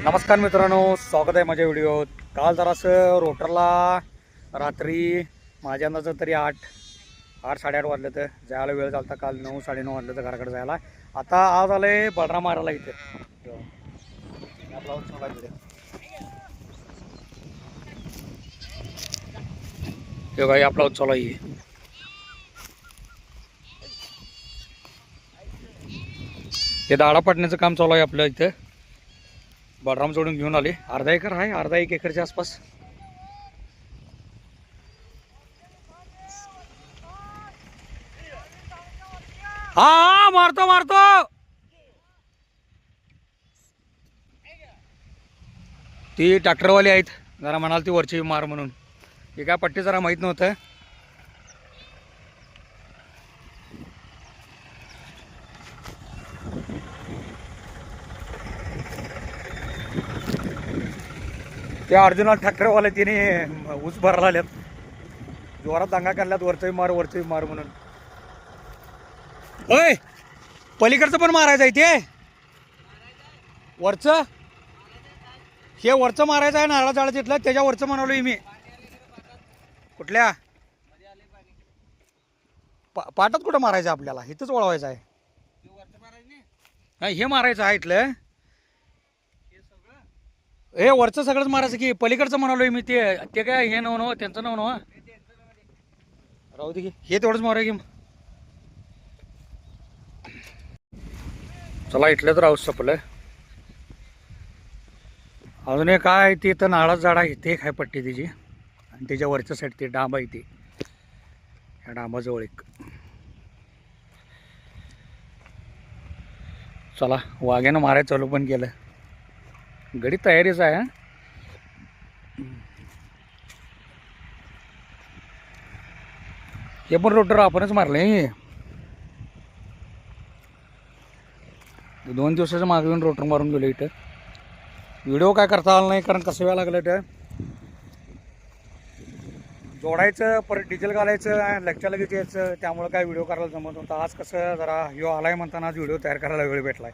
नमस्कार मित्रांनो, स्वागत आहे माझ्या व्हिडिओत. काल जरासं रोटरला रात्री माझ्या अंदाजात तरी 8-8:30 वाजलं तर जायला वेळ झाला. काल 9-9:30 वाजलं तर घराकडे जायला. आता आज आलंय बलराम मारायला इथे. हे काही आपला चालू आहे. हे दाडा पडण्याचं काम चालू आहे आपलं इथं. बलराम जोडून घेऊन आले. अर्धा एकर आहे, अर्धा 1 एकरच्या आसपास. हा मारतो मारतो. ती ट्रॅक्टरवाली आहेत, जरा म्हणाल ती वरची मार म्हणून. हे काय पट्टी जरा माहीत नव्हतं. त्या अर्जुनाला ट्रॅक्टरवाले तिने ऊस भरायला आल्यात. जोरात दांगा काढल्यात, वरचंही मार म्हणून. होय, पलीकडचं पण मारायचं आहे ते. वरचं हे वरचं मारायचं आहे, नारळा झाड तिथलं त्याच्या वरचं म्हणालोय मी. कुठल्या पाटात कुठं मारायचं आपल्याला? इथंच वळवायचं आहे. हे मारायचं आहे इथलं. हे वरचं सगळंच मारायचं की. पलीकडचं म्हणालोय मी. ते काय हे नव त्यांचं नव राहू दे की. हे तेवढंच मारूया की. चला, इथलं तर हाऊस संपलं. अजून एक काय ते तर नाळाच झाड आहे, ते काय पट्टी त्याची. आणि त्याच्या वरच्या साईड ते डांब आहे. ते ह्या डांबाजवळ एक. चला, वाघ्यानं मारायचं चालू पण केलं. गडी तयारीच आहे. हे पण रोटर आपणच मारले. 2 दिवसाच्या मागे येऊन रोटर मारून गेलो इथं. व्हिडिओ काय करता आला नाही, कारण कसं वेळ लागलं तर जोडायचं, परत डिझेल घालायचं, लगच्या लगेच यायचं. त्यामुळे काय व्हिडिओ करायला जमत होता. आज कसं जरा ह्यो आलाय म्हणताना आज व्हिडिओ तयार करायला वेळ भेटलाय.